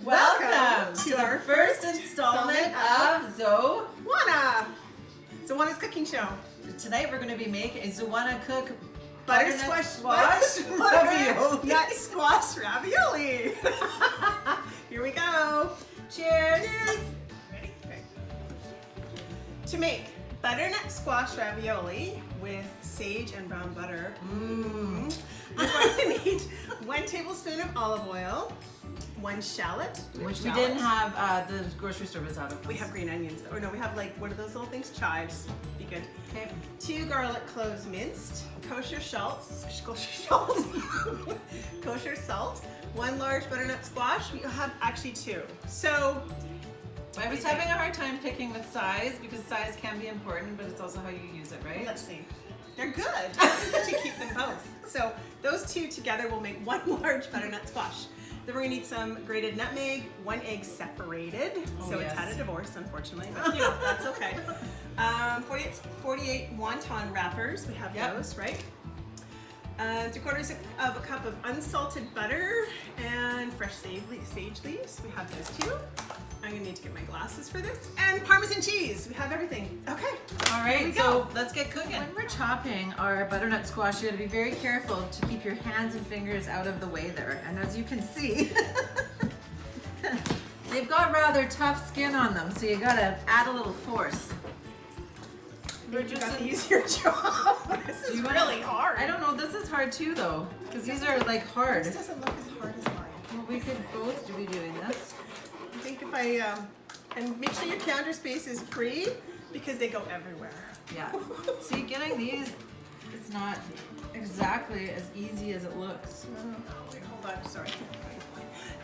Welcome to our first installment of Zoauna. Zoauna's cooking show. Tonight we're going to be making a Zoauna cook Butternut squash ravioli. Here we go. Cheers. Cheers. Ready? Okay. To make butternut squash ravioli with sage and brown butter, you're going to need 1 tablespoon of olive oil, 1 shallot, which we didn't have. The grocery store was out of. We have green onions. Or no, we have like what are those little things? Chives. Be good. Okay. 2 garlic cloves minced, kosher salt, kosher salt, 1 large butternut squash. We have actually 2. So I was having a hard time picking with size because size can be important, but it's also how you use it, right? Let's see. They're good. To keep them both. So those 2 together will make 1 large butternut squash. Then we're gonna need some grated nutmeg, 1 egg separated. So yes. It's had a divorce, unfortunately, but you know, that's okay. 48 wonton wrappers, we have those, right? 3/4 of a cup of unsalted butter and fresh sage leaves. We have those too. I'm gonna need to get my glasses for this. And Parmesan cheese, we have everything. Okay. All right, so let's get cooking. When we're chopping our butternut squash, you gotta be very careful to keep your hands and fingers out of the way there. And as you can see, they've got rather tough skin on them, so you gotta add a little force. We're just gonna use your jaw. This is really hard. I don't know, this is hard too though, because these are like hard. This doesn't look as hard as mine. Well, we could both be doing this. I think if I, and make sure your counter space is free because they go everywhere. Yeah. See, getting these is not exactly as easy as it looks. Wait, hold on, sorry.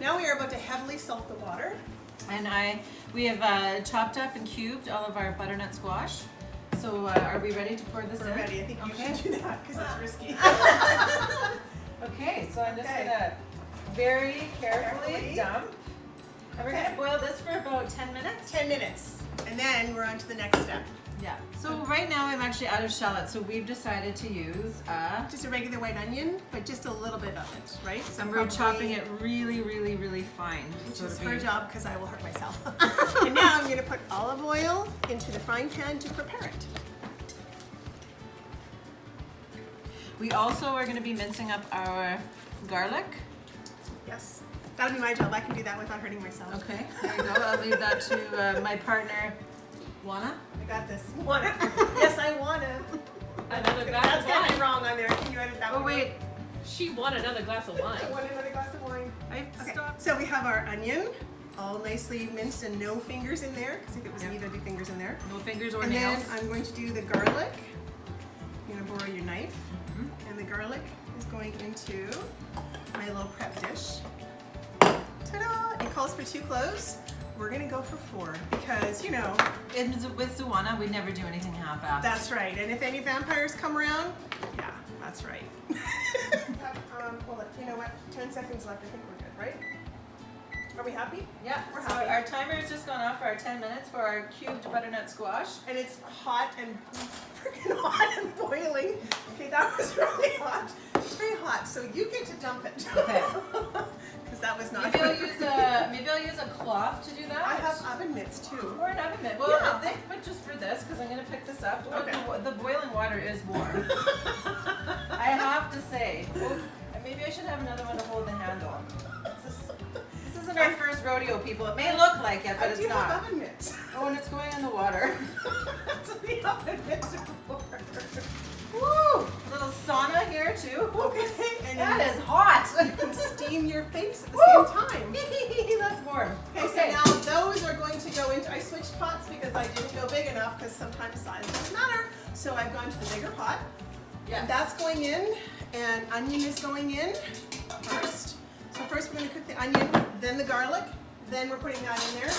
Now we are about to heavily salt the water. And we have chopped up and cubed all of our butternut squash. So are we ready to pour this in? We're ready. I think you should do that because it's risky. Okay, so I'm just gonna very carefully dump. And we're gonna boil this for about 10 minutes. 10 minutes. And then we're on to the next step. Yeah. So right now I'm actually out of shallot, so we've decided to use just a regular white onion, but just a little bit of it, right? So and we're chopping it really, really, really fine. Which is her job because I will hurt myself. And now I'm gonna put olive oil into the frying pan to prepare it. We also are gonna be mincing up our garlic. Yes. That'll be my job. I can do that without hurting myself. Okay, there you go. I'll leave that to my partner, Zoauna. I got this. Wanna? Yes, I wanna. Another glass That's of gonna be wine. wrong on there. Can you edit that Oh one? wait, She won another glass of wine. I want another glass of wine. I Okay. stopped. So we have our onion, all nicely minced and no fingers in there. Because if it was me, there'd be fingers in there. No fingers or And nails. then I'm going to do the garlic. I'm gonna borrow your knife. And the garlic is going into my little prep dish. Ta-da! It calls for 2 cloves. We're gonna go for 4 because, you know. With Zoauna, we never do anything half-assed. That's right. And if any vampires come around, yeah, that's right. Well, you know what? 10 seconds left. I think we're good, right? Are we happy? Yeah, We're so happy. our timer has just gone off for our 10 minutes for our cubed butternut squash. And it's hot and freaking hot and boiling. Okay, that was really hot. It's very hot, so you get to dump it. Okay. Because that was not Maybe I'll good. use a cloth to do that. I have oven mitts too. Or an oven mitt. Well, Yeah. I think but just for this, because I'm going to pick this up. Okay. The boiling water is warm. I have to say. Oh, maybe I should have another one to hold the handle. This isn't our first rodeo, people. It may look like it, but it's I do not. have oven mitts. Oh, and it's going in the water. That's what the oven mitts are for. Woo! A little sauna here too. Okay. And That is hot. you can steam your face at the Woo! same time. That's warm. Okay, so now those are going to go into, I switched pots because I didn't go big enough because sometimes size doesn't matter. So I've gone to the bigger pot. Yes. That's going in and onion is going in first. So first we're going to cook the onion, then the garlic, then we're putting that in there,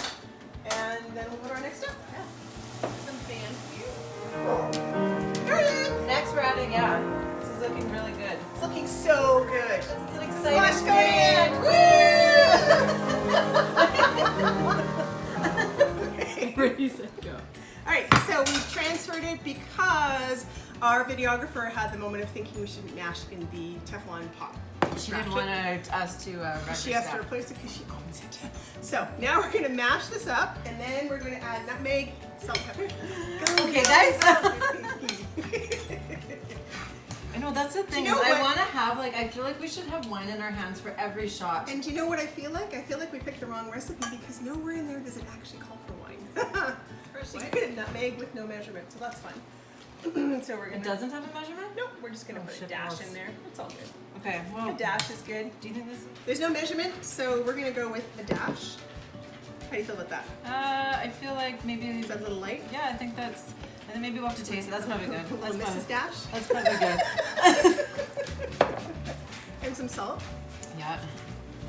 and then we'll put our next step. Yeah. Some fancy. Next we're adding, this is looking really good. It's looking so good. This is an Squash exciting going in. Woo! Ready, set, go. All right, so we transferred it because our videographer had the moment of thinking we should mash in the Teflon pot. She didn't want us to She has to replace it because she owns it. So now we're gonna mash this up, and then we're gonna add nutmeg, salt, pepper. Okay, guys. I know that's the thing. You know is I what? want to have I feel like we should have wine in our hands for every shot. And do you know what I feel like? I feel like we picked the wrong recipe because nowhere in there does it actually call for wine. Right? Nutmeg with no measurement, so that's fine. So we're gonna. It doesn't have a measurement? Nope, we're just gonna put a shit dash balls. in there. It's all good. Okay, well, A dash is good. do you think this? There's no measurement, so we're gonna go with a dash. How do you feel about that? I feel like maybe. Is that a little light? Yeah, I think that's. And then maybe we'll have to taste it. That's probably good. That's Little probably, Mrs. Dash that's probably good. and some salt. Yeah.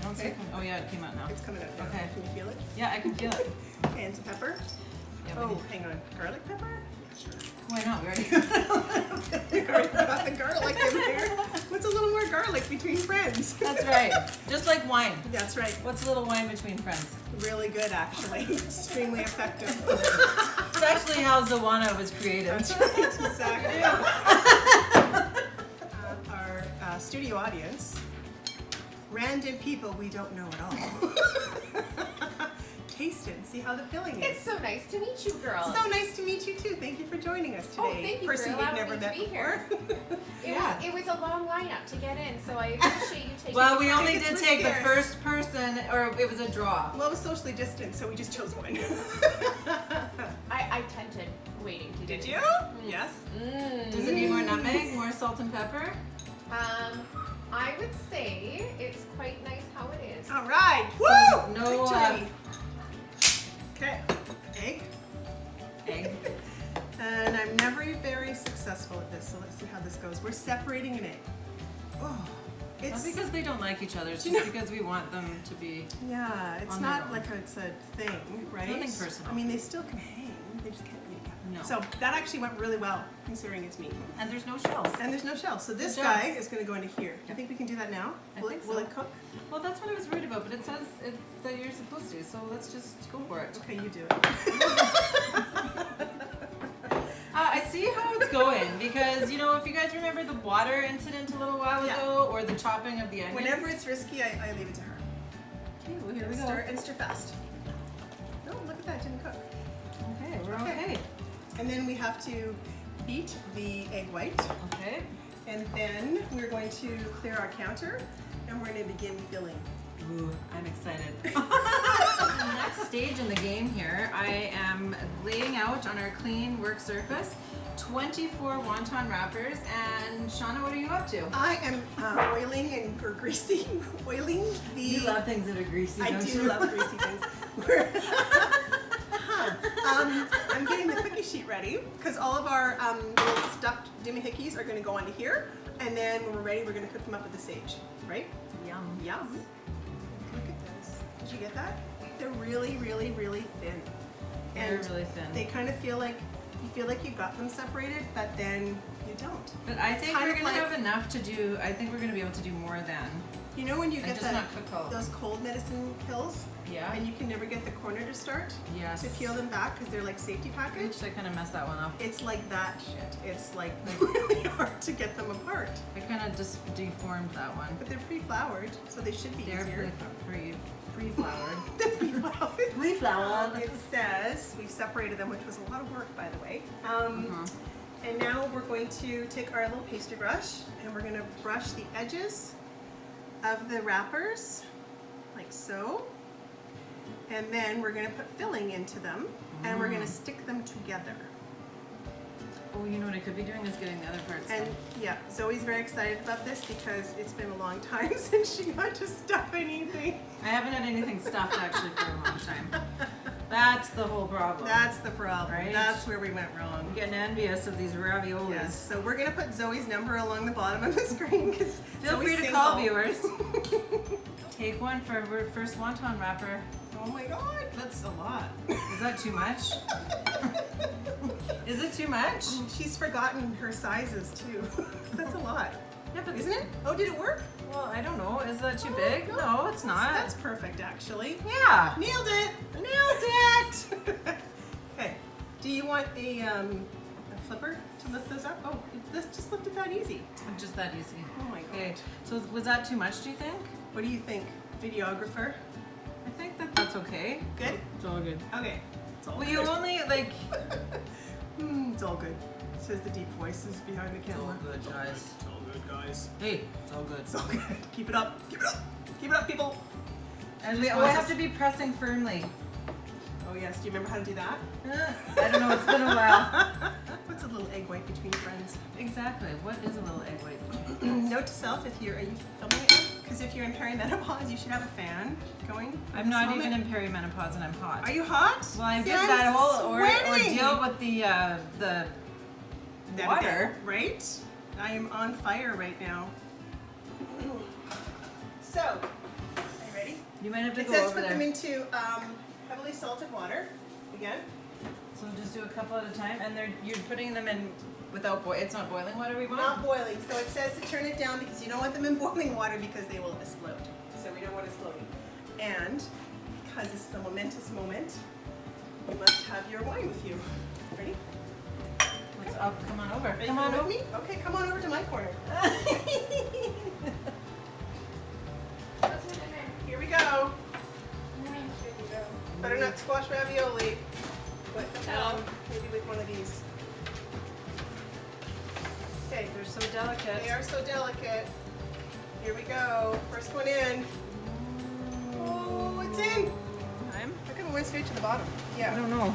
I don't see Okay. it come- oh yeah, it came out now. It's coming out now. Okay. Can you feel it? Yeah, I can feel it. Okay, and some pepper. Yeah, we Oh, need- hang on. Garlic pepper? Yeah, sure. Why not? We already. We already got the garlic in there. What's a little more garlic between friends? That's right. Just like wine. That's right. What's a little wine between friends? Really good, actually. Extremely effective. It's actually how Zoauna was created. That's right, exactly. Our studio audience, random people we don't know at all. Taste it and see how the filling It's is. so nice to meet you, girls. So nice to meet you too. Thank you for joining us today. Oh, thank you for Person allowing we've never me to met be before. here. Yeah. It was a long lineup to get in, so I appreciate you taking Well, the we time. only Tickets did were take the scarce. first person, or it was a draw. Well, it was socially distant, so we just chose one. I tented waiting to get Did in. you? Yes. Does it need more nutmeg, more salt and pepper? I would say it's quite nice how it is. All right. Woo! no, Victory. Okay. Egg. Egg. And I'm never very successful at this, so let's see how this goes. We're separating an egg. Oh, Not it's because they don't like each other, it's You just know- because we want them to be. yeah, it's on their not own. like it's a thing, right? Nothing personal. I mean, they still can hang. They just can't be together. No. So that actually went really well, considering it's meat. And there's no shells. And there's no shell, so this Good job. guy is going to go into here. Do you think we can do that now? I Will, think will so. it cook? Well, that's what I was worried about, but it says that you're supposed to, so let's just go for it. Okay, you do it. I see how it's going because, you know, if you guys remember the water incident a little while Yeah. ago or the chopping of the onions. Whenever it's risky, I leave it to her. Okay, well, here we go. Stir and stir fast. Oh, look at that, it didn't cook. Okay, we're Okay. okay. And then we have to beat the egg white. Okay. And then we're going to clear our counter and we're going to begin filling. Ooh, I'm excited. The next stage in the game here, I am laying out on our clean work surface 24 wonton wrappers. And Shauna, what are you up to? I am oiling and or greasing, oiling the. You love things that are greasy, I don't do you? love greasy things. We're- I'm getting the cookie sheet ready because all of our little stuffed doohickeys are going to go onto here, and then when we're ready, we're going to cook them up with the sage, right? Yum. Yum. Look at this. Did you get that? They're really, really, really thin. They're And really thin. they kind of feel like you got them separated, but then you don't. But I think kind we're of gonna like- have enough to do. I think we're gonna be able to do more than. You know when you And get just that, not cook all. those cold medicine pills Yeah. and you can never get the corner to start Yes. to peel them back because they're like safety package? Oops, I kind of messed that one up. It's like that shit. It's like really hard to get them apart. I kind of just deformed that one. But they're pre-floured, so they should be They're easier. pre-floured. They're pre-floured. Pre-floured. It says we've separated them, which was a lot of work, by the way. Mhm. And now we're going to take our little pastry brush and we're going to brush the edges of the wrappers, like so. And then we're going to put filling into them and we're going to stick them together. Oh, you know what I could be doing is getting the other parts. And yeah, Zoe's very excited about this because it's been a long time since she got to stuff anything. I haven't had anything stuffed actually for a long time. That's the whole problem. That's the problem. Right? That's where we went wrong. I'm getting envious of these raviolis. Yes, so we're gonna put Zoe's number along the bottom of the screen because Feel free to call viewers. Take one for our first wonton wrapper. Oh my god, that's a lot. Is that too much? Is it too much? She's forgotten her sizes too. That's a lot, Yeah, but isn't it? Oh, did it work? Well, I don't know. Is that too big? No, it's not. That's perfect, actually. Yeah. Nailed it! Nailed it! Okay. Do you want a flipper to lift those up? Oh, this just lifted that easy. Just that easy. Oh my god. Okay. So was that too much, do you think? What do you think, videographer? I think that that's okay. Good? It's all good. Okay. It's all Well, good. you only like. It's all good. Says the deep voices behind the It's all camera. good, guys. It's all good, guys. Hey, it's all good. It's all good. Keep it up. Keep it up. Keep it up, people. And She we just always wants have to be pressing firmly. Oh, yes. Do you remember how to do that? I don't know. It's been a while. What's a little egg white between friends? Exactly. What is a little egg white? Note to self: are you filming it? Because if you're in perimenopause, you should have a fan going. at I'm this not moment. even in perimenopause and I'm hot. Are you hot? Well, I See, did I'm that whole sweating. ordeal with the That water. again, right? I am on fire right now. So, are you ready? You might have to It go says over put there. them into heavily salted water. Again. So just do a couple at a time, and you're putting them in without boil. It's not boiling water we want. Not boiling. So it says to turn it down because you don't want them in boiling water because they will explode. So we don't want it exploding. And because this is a momentous moment, you must have your wine with you. Ready? Let's up. Come on over. Are you Come on coming over. with me? Okay, come on over to my corner. Here we go. Butternut squash ravioli. Maybe with one of these. Okay, They're so delicate. they are so delicate. Here we go. First one in. Oh, it's in. Time? How come it went straight to the bottom? I Yeah. don't know.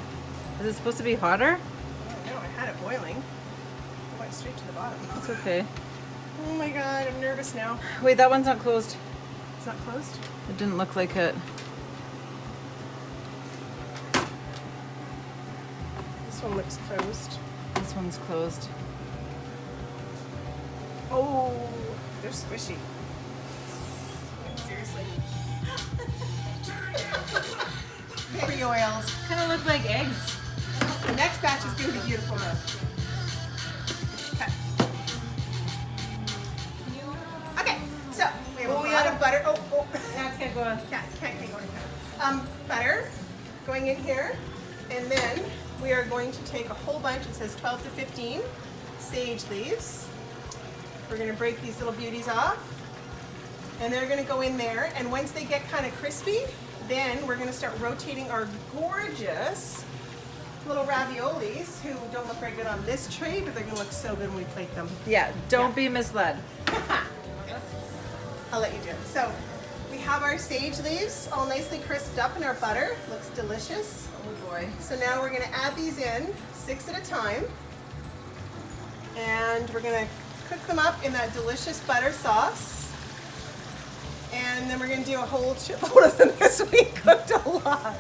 Is it supposed to be hotter? I don't know. I had it boiling. It went straight to the bottom. It's okay. Oh my god, I'm nervous now. Wait, that one's not closed. It's not closed? It didn't look like it. This one looks closed. This one's closed. Oh, they're squishy. Seriously. Baby oils. Kind of look like eggs. The next batch is going to be beautiful though. Okay, so we have a lot of butter. Oh. That's gonna go. Can't go in here. Butter going in here, and then we are going to take a whole bunch. It says 12 to 15 sage leaves. We're going to break these little beauties off, and they're going to go in there. And once they get kind of crispy, then we're going to start rotating our gorgeous little raviolis, who don't look very good on this tray, but they're going to look so good when we plate them. Yeah. Don't be misled. I'll let you do it. So we have our sage leaves all nicely crisped up in our butter. Looks delicious. Oh boy. So now we're going to add these in 6 at a time. And we're going to cook them up in that delicious butter sauce. And then we're going to do a whole shitload of them because we cooked a lot.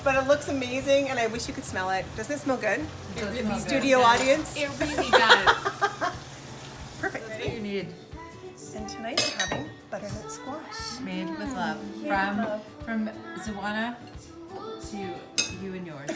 But it looks amazing, and I wish you could smell it. Doesn't it smell good? It really smells good. Studio audience. It really does. Perfect. That's what you need. And tonight we're having butternut squash. Made with love. From Zoauna to you and yours.